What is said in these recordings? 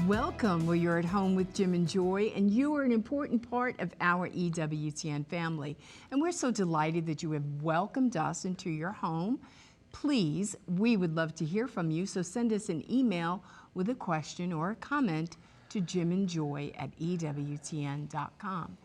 Welcome. Well, you're at home with Jim and Joy, and you are an important part of our EWTN family. And we're so delighted that you have welcomed us into your home. Please, we would love to hear from you, so send us an email with a question or a comment to jimandjoy@ewtn.com.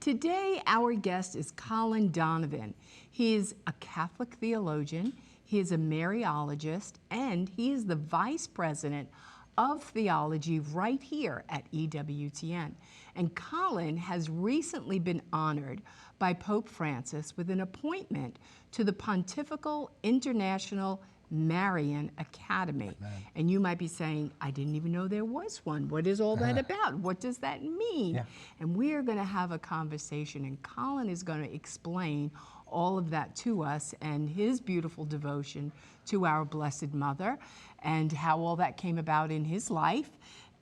Today, our guest is Colin Donovan. He is a Catholic theologian, he is a Mariologist, and he is the Vice President of Theology right here at EWTN. And Colin has recently been honored by Pope Francis with an appointment to the Pontifical International Marian Academy. Amen. And you might be saying, I didn't even know there was one. What is all that about? What does that mean? Yeah. And we are going to have a conversation, and Colin is going to explain all of that to us and his beautiful devotion to our Blessed Mother and how all that came about in his life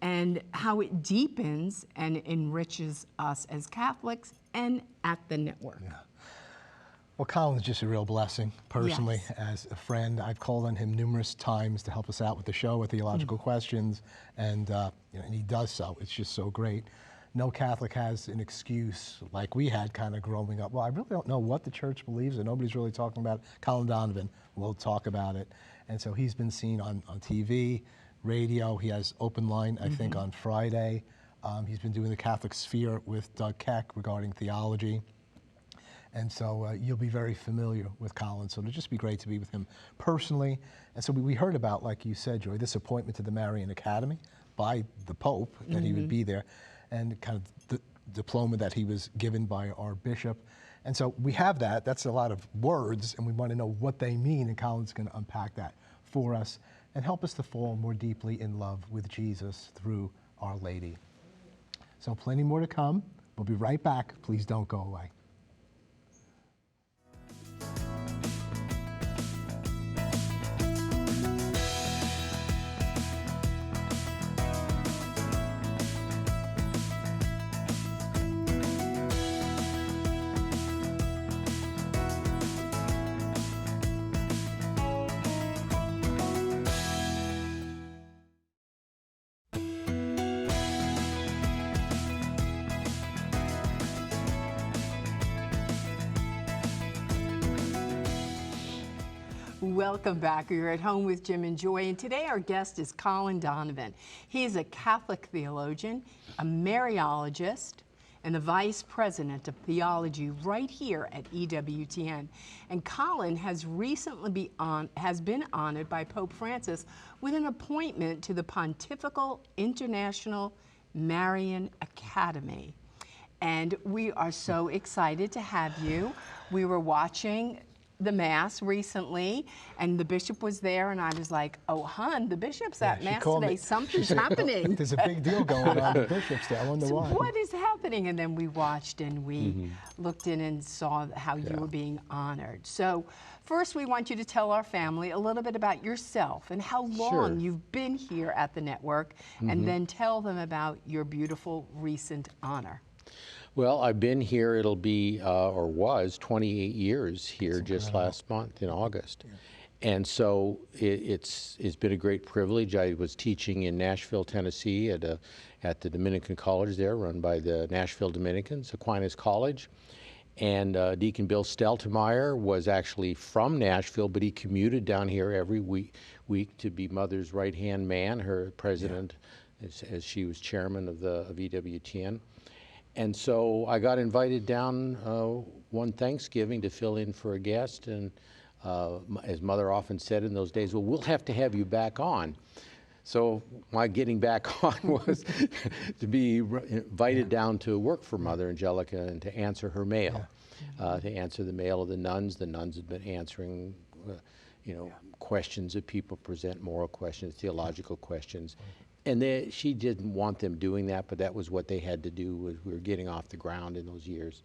and how it deepens and enriches us as Catholics and at the network. Yeah. Well, Colin's just a real blessing, personally, Yes. as a friend. I've called on him numerous times to help us out with the show, with theological questions, and and he does so. It's just so great. No Catholic has an excuse like we had kind of growing up. Well, I really don't know what the church believes, and nobody's really talking about it. Colin Donovan will talk about it. And so he's been seen on TV, radio. He has Open Line, I think, on Friday. He's been doing the Catholic Sphere with Doug Keck regarding theology. And so you'll be very familiar with Colin. So it'll just be great to be with him personally. And so we heard about, like you said, Joy, this appointment to the Marian Academy by the Pope, that he would be there, and kind of the diploma that he was given by our bishop. And so we have that. That's a lot of words, and we want to know what they mean, and Colin's going to unpack that for us and help us to fall more deeply in love with Jesus through Our Lady. So plenty more to come. We'll be right back. Please don't go away. Welcome back. You're at home with Jim and Joy, and today our guest is Colin Donovan. He is a Catholic theologian, a Mariologist, and the Vice President of Theology right here at EWTN. And Colin has recently been honored by Pope Francis with an appointment to the Pontifical International Marian Academy. And we are so excited to have you. We were watching the Mass recently, and the bishop was there, and I was like, oh, hon, the bishop's at Mass today. Something's happening. There's a big deal going on at Bishop's Day. I wonder So why. what is happening? And then we watched, and we looked in and saw how you were being honored. So first, we want you to tell our family a little bit about yourself and how long you've been here at the network, and then tell them about your beautiful recent honor. Well, I've been here, it'll be, or was, 28 years here just last month in August. Yeah. And so it's been a great privilege. I was teaching in Nashville, Tennessee at the Dominican College there, run by the Nashville Dominicans, Aquinas College. And Deacon Bill Steltemeyer was actually from Nashville, but he commuted down here every week to be Mother's right-hand man, her president, as she was chairman of EWTN. And so I got invited down one Thanksgiving to fill in for a guest, and as Mother often said in those days, well, we'll have to have you back on. So my getting back on was to be invited down to work for Mother Angelica and to answer her mail, to answer the mail of the nuns. The nuns had been answering, questions that people present, moral questions, theological questions. And she didn't want them doing that, but that was what they had to do. We were getting off the ground in those years.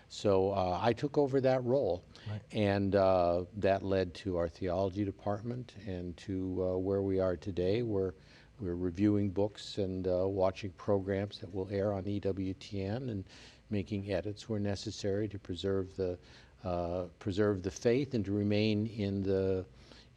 So I took over that role, and that led to our theology department and to where we are today. We're reviewing books and watching programs that will air on EWTN and making edits where necessary to preserve the faith and to remain in the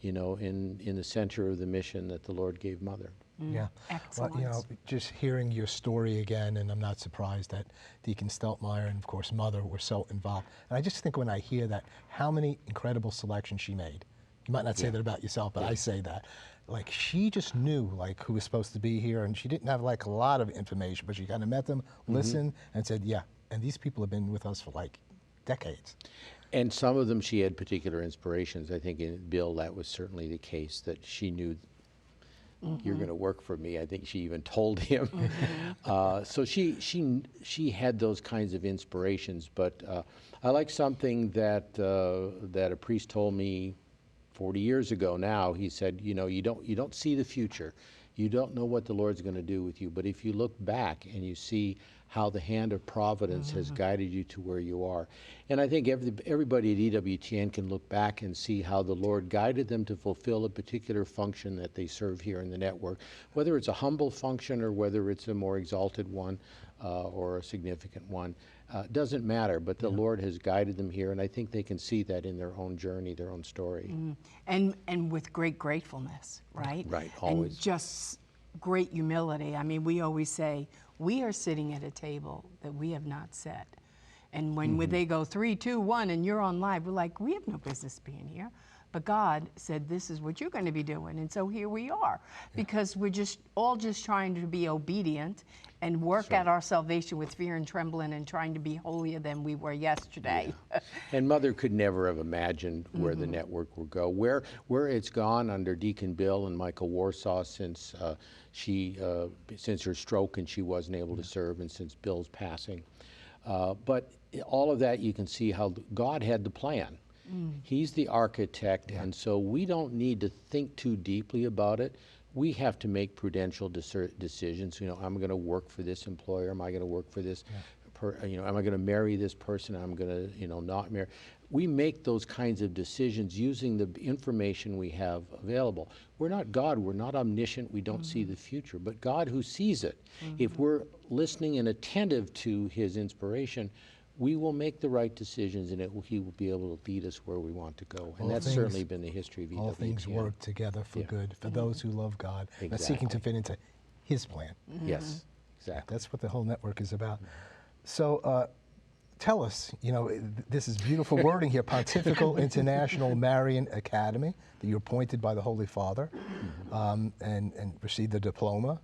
in the center of the mission that the Lord gave Mother. Yeah. Excellence. Well, you know, just hearing your story again, and I'm not surprised that Deacon Steltmeyer and, of course, Mother were so involved. And I just think when I hear that, how many incredible selections she made. You might not say that about yourself, but I say that. Like, she just knew, like, who was supposed to be here, and she didn't have, like, a lot of information, but she kind of met them, listened, and said, yeah, and these people have been with us for, like, decades. And some of them she had particular inspirations. I think in Bill that was certainly the case, that she knew you're going to work for me. I think she even told him. So she had those kinds of inspirations. But I like something that that a priest told me 40 years ago now. He said, you know, you don't see the future. You don't know what the Lord's going to do with you. But if you look back and you see how the hand of providence has guided you to where you are. And I think everybody at EWTN can look back and see how the Lord guided them to fulfill a particular function that they serve here in the network, whether it's a humble function or whether it's a more exalted one or a significant one. Doesn't matter, but the Lord has guided them here, and I think they can see that in their own journey, their own story. And with great gratefulness, right? Right, always. And just great humility. I mean, we always say, we are sitting at a table that we have not set. And when they go 3, 2, 1, and you're on live, we're like, we have no business being here. But God said, this is what you're going to be doing. And so here we are, because we're just all just trying to be obedient and work at our salvation with fear and trembling and trying to be holier than we were yesterday. And Mother could never have imagined where the network would go, where it's gone under Deacon Bill and Michael Warsaw since since her stroke and she wasn't able to serve, and since Bill's passing. But all of that, you can see how God had the plan. He's the architect, and so we don't need to think too deeply about it. We have to make prudential decisions. You know, am I going to work for this employer? Am I going to work for this? You know, am I going to marry this person? I'm going to, you know, not marry. We make those kinds of decisions using the information we have available. We're not God. We're not omniscient. We don't see the future. But God, who sees it, if we're listening and attentive to His inspiration, we will make the right decisions, and He will be able to lead us where we want to go. And that's certainly been the history of EWTN. All things work together for good, for those who love God, and seeking to fit into His plan. Yes, exactly. That's what the whole network is about. So tell us, you know, this is beautiful wording here, Pontifical International Marian Academy, that you're appointed by the Holy Father and received the diploma.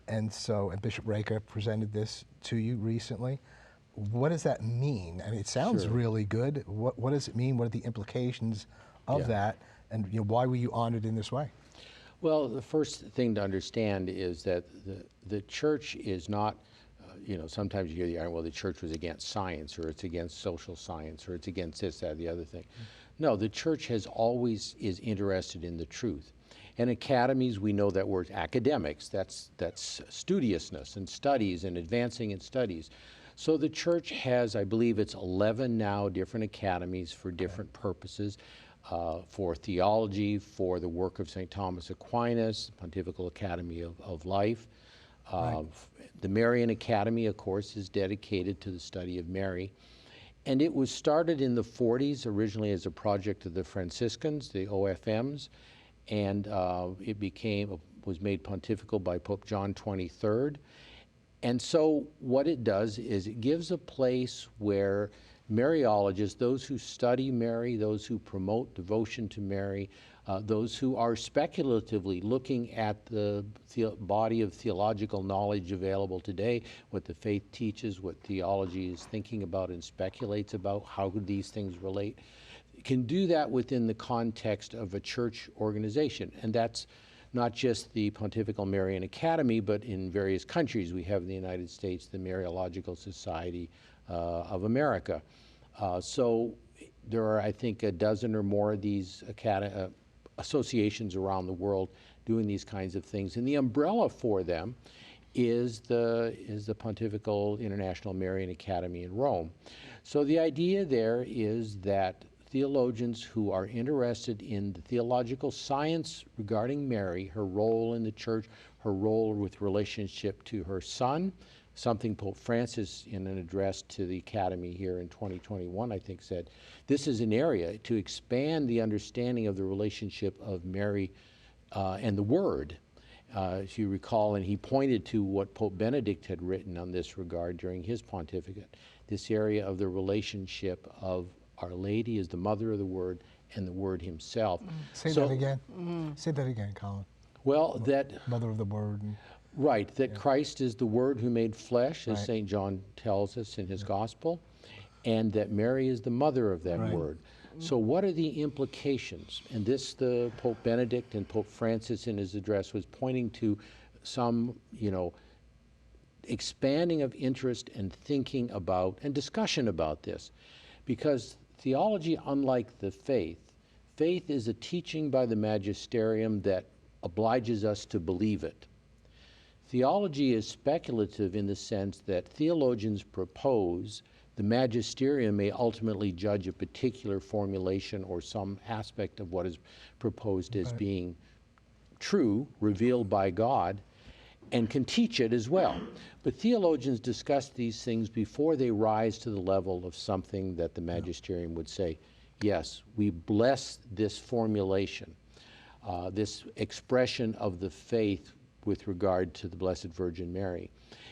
And so, and Bishop Raker presented this to you recently. What does that mean? I mean, it sounds really good. What does it mean? What are the implications of that? And you know, why were you honored in this way? Well, the first thing to understand is that the church is not, you know, sometimes you hear the argument, well, the church was against science, or it's against social science, or it's against this, that, the other thing. No, the church has always is interested in the truth. And academies, we know that word academics, that's studiousness and studies and advancing in studies. So the church has, I believe it's 11 now different academies for different purposes, for theology, for the work of St. Thomas Aquinas, Pontifical Academy of Life. The Marian Academy, of course, is dedicated to the study of Mary. And it was started in the 40s, originally as a project of the Franciscans, the OFMs, and it was made pontifical by Pope John XXIII. And so what it does is it gives a place where Mariologists, those who study Mary, those who promote devotion to Mary, those who are speculatively looking at the body of theological knowledge available today, what the faith teaches, what theology is thinking about and speculates about, how these things relate, can do that within the context of a church organization. And that's not just the Pontifical Marian Academy, but in various countries. We have in the United States the Mariological Society of America. So there are, I think, a dozen or more of these associations around the world doing these kinds of things. And the umbrella for them is the Pontifical International Marian Academy in Rome. So the idea there is that theologians who are interested in the theological science regarding Mary, her role in the church, her role with relationship to her son, something Pope Francis in an address to the Academy here in 2021, I think, said, this is an area to expand the understanding of the relationship of Mary and the Word. If you recall, and he pointed to what Pope Benedict had written on this regard during his pontificate, this area of the relationship of Our Lady as the mother of the Word and the Word himself. Say that again. Say that again, Colin. Well, that Mother of the Word. right, that Christ is the Word who made flesh, as Right. St. John tells us in his Gospel, and that Mary is the mother of that Right. Word. So what are the implications? And this, the Pope Benedict and Pope Francis in his address was pointing to some, expanding of interest and thinking about and discussion about this. Because theology, unlike the faith is a teaching by the magisterium that obliges us to believe it. Theology is speculative in the sense that theologians propose, the magisterium may ultimately judge a particular formulation or some aspect of what is proposed as being true, revealed by God, and can teach it as well. But theologians discuss these things before they rise to the level of something that the magisterium would say, yes, we bless this formulation, this expression of the faith with regard to the Blessed Virgin Mary.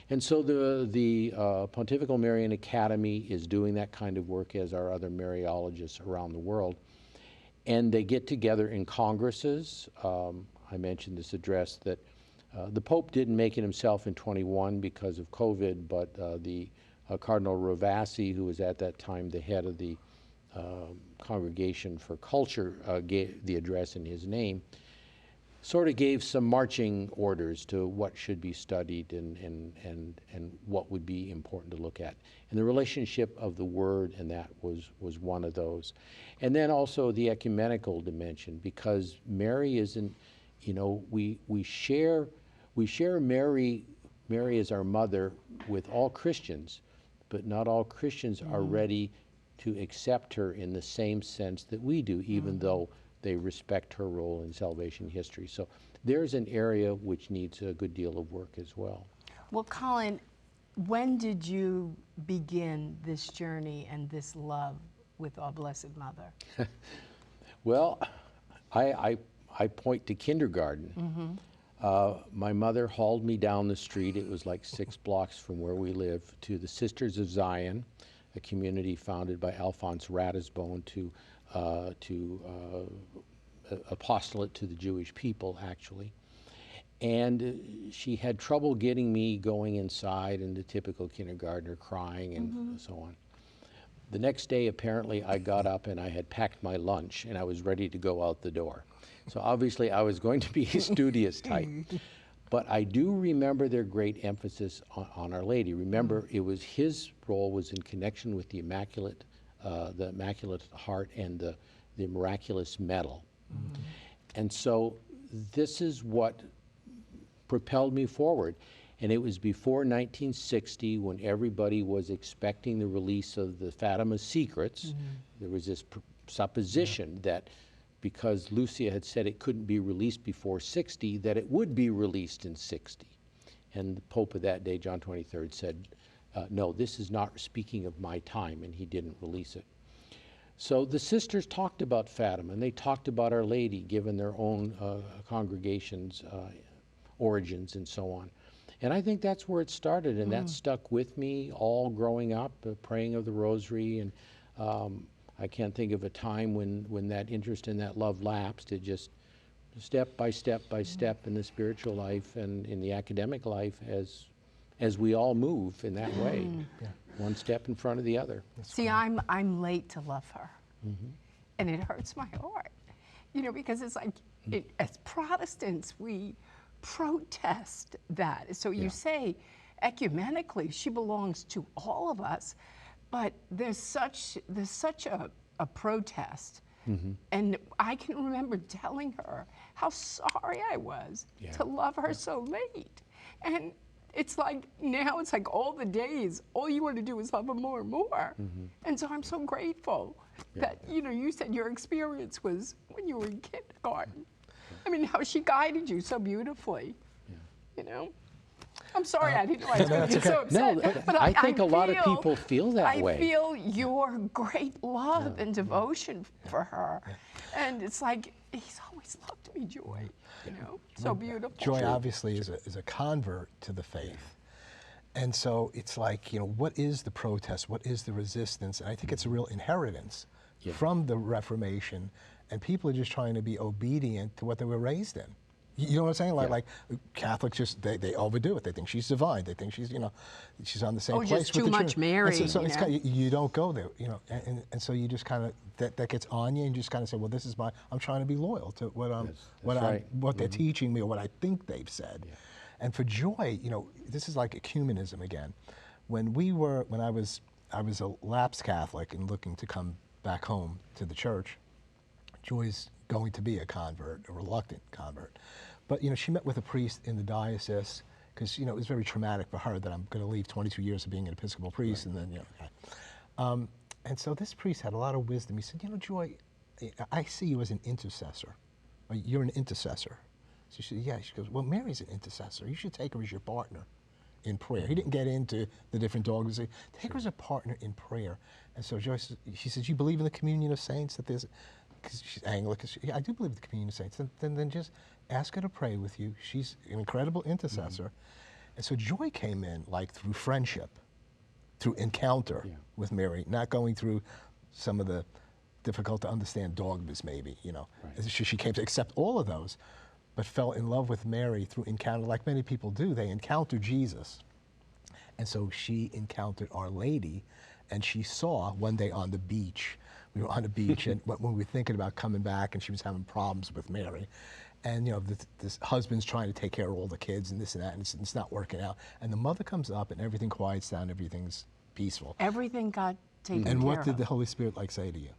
And so the Pontifical Marian Academy is doing that kind of work, as are other Mariologists around the world. And they get together in congresses. I mentioned this address that the Pope didn't make it himself in 21 because of COVID, but the Cardinal Rovassi, who was at that time the head of the Congregation for Culture, gave the address in his name, sort of gave some marching orders to what should be studied and what would be important to look at. And the relationship of the Word and that was one of those. And then also the ecumenical dimension, because Mary isn't, we share Mary as our mother with all Christians, but not all Christians are ready to accept her in the same sense that we do, even though they respect her role in salvation history. So there's an area which needs a good deal of work as well. Well, Colin, when did you begin this journey and this love with our Blessed Mother? Well, I point to kindergarten. My mother hauled me down the street. It was like 6 blocks from where we live, to the Sisters of Zion, a community founded by Alphonse Ratisbonne to apostolate to the Jewish people, actually. And she had trouble getting me going inside, and the typical kindergartner crying and so on. The next day, apparently, I got up and I had packed my lunch and I was ready to go out the door. So obviously I was going to be a studious type. But I do remember their great emphasis on Our Lady. Remember, it was his role was in connection with the Immaculate Heart and the miraculous medal. And so this is what propelled me forward. And it was before 1960, when everybody was expecting the release of the Fatima Secrets. There was this supposition that because Lucia had said it couldn't be released before 60, that it would be released in 60. And the Pope of that day, John 23rd, said, no, this is not speaking of my time, and he didn't release it. So the sisters talked about Fatima, and they talked about Our Lady, given their own congregations' origins and so on. And I think that's where it started, and that stuck with me all growing up, praying of the Rosary, and I can't think of a time when that interest and that love lapsed. It just step by step by step in the spiritual life and in the academic life as we all move in that way, one step in front of the other. See, I'm late to love her, and it hurts my heart, because it's like, as Protestants, we protest that. So you say, ecumenically, she belongs to all of us, but there's such a protest. And I can remember telling her how sorry I was to love her so late. And it's like, now it's like all the days, all you want to do is love her more and more. And so I'm so grateful that, you said your experience was when you were in kindergarten. I mean, how she guided you so beautifully, I'm sorry, I didn't know I was going to get so upset. No, but I think a lot of people feel that way. I feel your great love and devotion for her. And it's like, he's always loved me, Joy. You know, so beautiful. Joy obviously is a convert to the faith. And so it's like, you know, what is the protest? What is the resistance? And I think it's a real inheritance from the Reformation, and people are just trying to be obedient to what they were raised in. You know what I'm saying? Like Catholics just, they overdo it. They think she's divine. They think she's, you know, she's on the same place just with too the much Trinity. Mary, And so you it's know? kind of, you don't go there, you know, and so you just kind of, that gets on you, and you just kind of say, well, this is I'm trying to be loyal to what they're teaching me, or what I think they've said. Yeah. And for Joy, you know, this is like ecumenism again. When I was a lapsed Catholic and looking to come back home to the church, Joy's going to be a convert, a reluctant convert. But, you know, she met with a priest in the diocese, because, you know, it was very traumatic for her that I'm going to leave 22 years of being an Episcopal priest, and then, you know. And so this priest had a lot of wisdom. He said, you know, Joy, I see you as an intercessor. You're an intercessor. So she said, yeah. She goes, well, Mary's an intercessor. You should take her as your partner in prayer. He didn't get into the different dogmas. Take her as a partner in prayer. And so Joyce, she says, you believe in the communion of saints? That there's, because she's Anglican. Yeah, I do believe in the communion of saints. Then just ask her to pray with you. She's an incredible intercessor. And so Joy came in like through friendship, through encounter with Mary, not going through some of the difficult to understand dogmas maybe, you know. She came to accept all of those, but fell in love with Mary through encounter, like many people do. They encounter Jesus. And so she encountered Our Lady, and she saw one day on the beach, we were on the beach, and when we were thinking about coming back, and she was having problems with Mary, and, you know, this husband's trying to take care of all the kids and this and that, and it's not working out. And the mother comes up, and everything quiets down, everything's peaceful. Everything got taken care of. And what did the Holy Spirit say to you?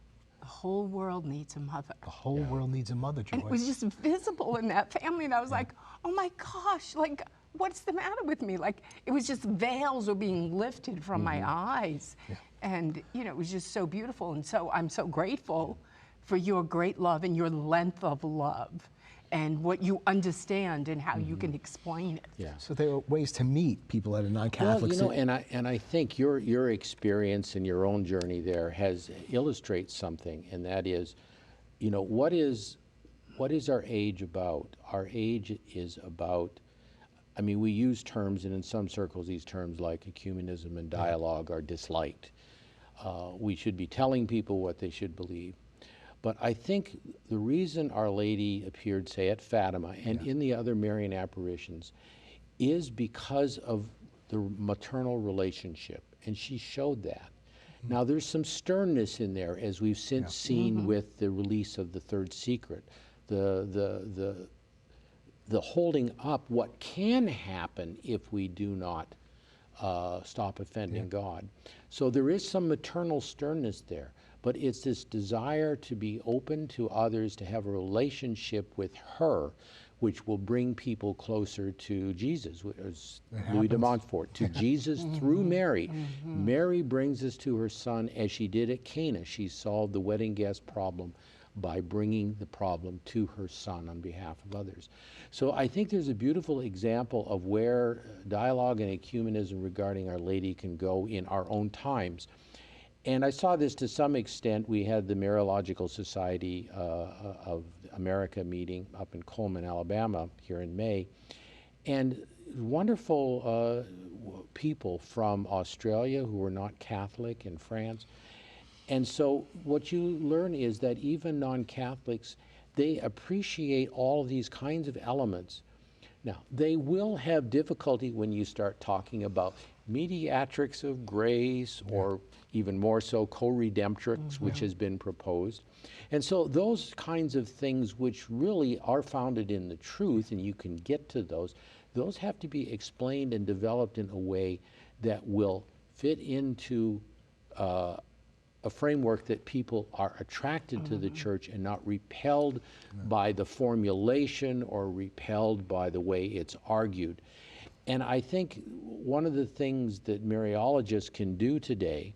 The whole world needs a mother. The whole world needs a mother, Joy. And it was just visible in that family, and I was like, oh my gosh, like, what's the matter with me? Like, it was just veils were being lifted from my eyes. And, you know, it was just so beautiful. And so I'm so grateful for your great love and your length of love and what you understand and how you can explain it. Yeah. So there are ways to meet people that are non-Catholics. Well, you know, and I think your experience and your own journey there illustrates something, and that is, you know, what is our age about? Our age is about, I mean, we use terms, and in some circles these terms like ecumenism and dialogue are disliked. We should be telling people what they should believe. But I think the reason Our Lady appeared, say, at Fatima and in the other Marian apparitions is because of the maternal relationship, and she showed that. Now, there's some sternness in there, as we've since seen with the release of the Third Secret, the holding up what can happen if we do not stop offending God. So there is some maternal sternness there. But it's this desire to be open to others, to have a relationship with her, which will bring people closer to Jesus, as Louis de Montfort, to Jesus through Mary. Mary brings us to her son as she did at Cana. She solved the wedding guest problem by bringing the problem to her son on behalf of others. So I think there's a beautiful example of where dialogue and ecumenism regarding Our Lady can go in our own times. And I saw this to some extent. We had the Mariological Society of America meeting up in Coleman, Alabama, here in May. And wonderful people from Australia who were not Catholic, in France. And so what you learn is that even non-Catholics, they appreciate all of these kinds of elements. Now, they will have difficulty when you start talking about mediatrix of grace, or even more so co-redemptrix, which has been proposed. And so those kinds of things which really are founded in the truth, and you can get to those have to be explained and developed in a way that will fit into a framework that people are attracted to the church and not repelled by the formulation or repelled by the way it's argued. And I think one of the things that Mariologists can do today,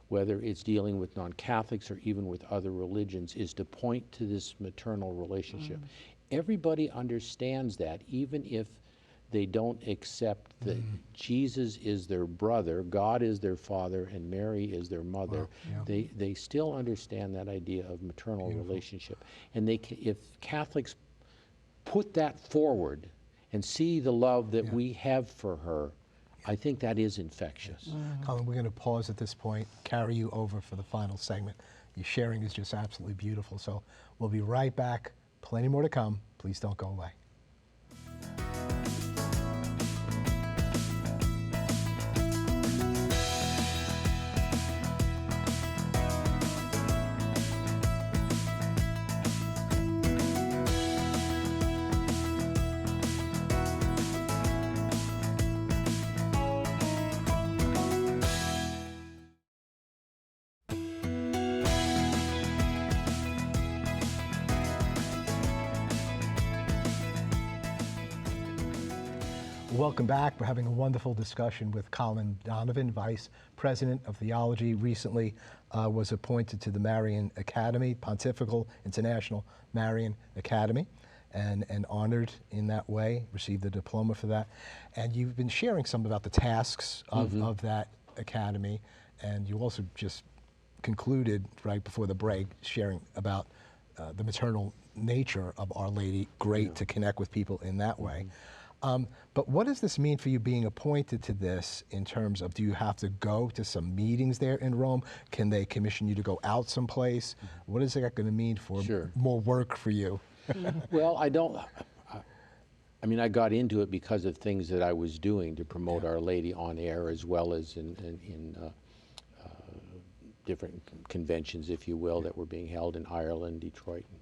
whether it's dealing with non-Catholics or even with other religions, is to point to this maternal relationship. Everybody understands that, even if they don't accept that Jesus is their brother, God is their father, and Mary is their mother. They still understand that idea of maternal relationship. And if Catholics put that forward and see the love that we have for her, I think that is infectious. Colin, we're going to pause at this point, carry you over for the final segment. Your sharing is just absolutely beautiful. So we'll be right back. Plenty more to come. Please don't go away. Welcome back. We're having a wonderful discussion with Colin Donovan, Vice President of Theology. Recently was appointed to the Marian Academy, Pontifical International Marian Academy, and honored in that way, received a diploma for that. And you've been sharing some about the tasks of that academy, and you also just concluded right before the break sharing about the maternal nature of Our Lady. Great to connect with people in that way. But what does this mean for you being appointed to this in terms of, do you have to go to some meetings there in Rome? Can they commission you to go out someplace? What is that going to mean for more work for you? Well, I mean, I got into it because of things that I was doing to promote Our Lady on air, as well as in different conventions, if you will, that were being held in Ireland, Detroit, and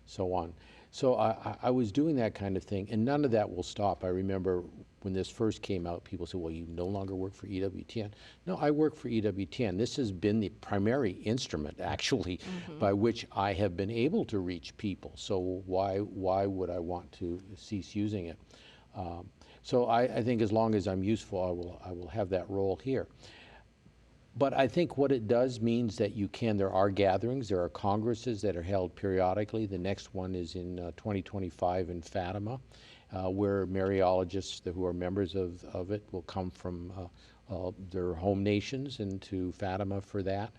so on. So I was doing that kind of thing, and none of that will stop. I remember when this first came out, people said, well, you no longer work for EWTN. No, I work for EWTN. This has been the primary instrument, actually, by which I have been able to reach people. So why would I want to cease using it? So I think as long as I'm useful, I will have that role here. But I think what it does means that there are gatherings, there are congresses that are held periodically. The next one is in 2025 in Fatima, where Mariologists who are members of it will come from their home nations into Fatima for that.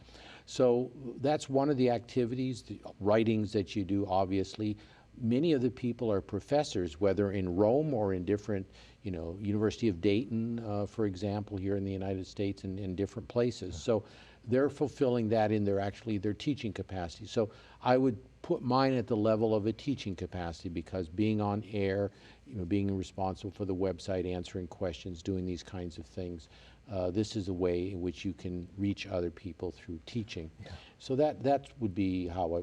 So that's one of the activities, the writings that you do, obviously. Many of the people are professors, whether in Rome or in different, University of Dayton, for example, here in the United States, and in different places. So they're fulfilling that in their teaching capacity. So I would put mine at the level of a teaching capacity, because being on air, being responsible for the website, answering questions, doing these kinds of things, this is a way in which you can reach other people through teaching. So that would be how I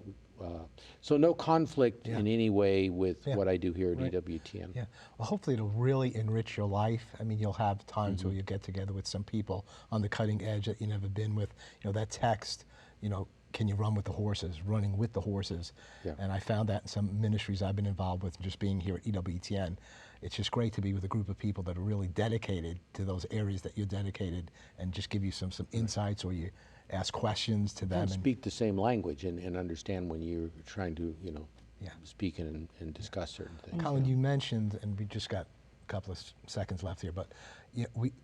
so no conflict in any way with what I do here at EWTN. Yeah, well, hopefully it'll really enrich your life. I mean, you'll have times where you get together with some people on the cutting edge that you've never been with. That text, can you run with the horses, running with the horses? And I found that in some ministries I've been involved with, just being here at EWTN. It's just great to be with a group of people that are really dedicated to those areas that you're dedicated, and just give you some insights, or you ask questions to them. And speak the same language and understand when you're trying to, speak and discuss certain things. Colin, you mentioned, and we just got a couple of seconds left here, but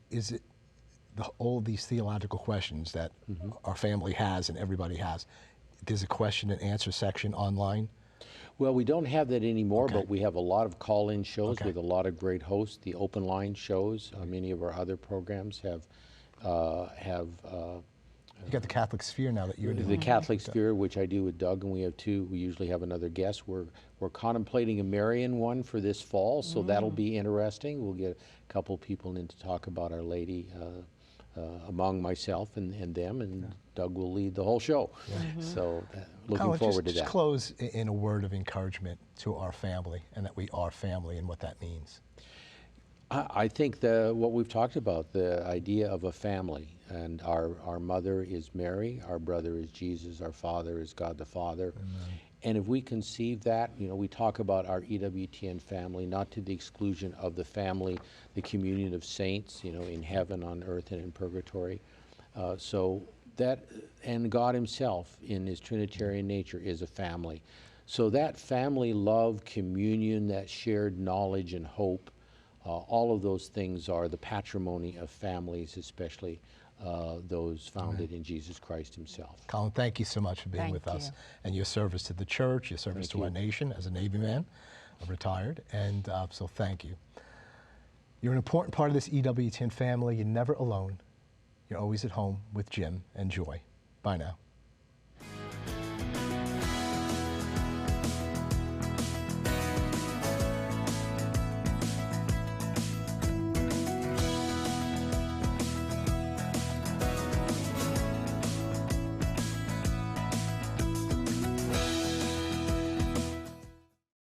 is it all these theological questions that our family has and everybody has, there's a question and answer section online? Well, we don't have that anymore, but we have a lot of call-in shows with a lot of great hosts. The open line shows, many of our other programs have you got the Catholic Sphere now that you're doing. The Catholic Sphere, which I do with Doug, and we have two. We usually have another guest. We're contemplating a Marian one for this fall, so that'll be interesting. We'll get a couple people in to talk about Our Lady among myself and them, and Doug will lead the whole show. So looking Colin, forward to that. Just close in a word of encouragement to our family, and that we are family, and what that means. I think what we've talked about, the idea of a family, and our mother is Mary, our brother is Jesus, our father is God the Father. And if we conceive that, we talk about our EWTN family, not to the exclusion of the family, the communion of saints, in heaven, on earth, and in purgatory. So that, and God himself in his Trinitarian nature is a family. So that family love, communion, that shared knowledge and hope, all of those things are the patrimony of families, especially those founded in Jesus Christ himself. Colin, thank you so much for being with us, and your service to the church, your service to our nation as a Navy man. retired, and so thank you. You're an important part of this EWTN family. You're never alone. You're always at home with Jim and Joy. Bye now.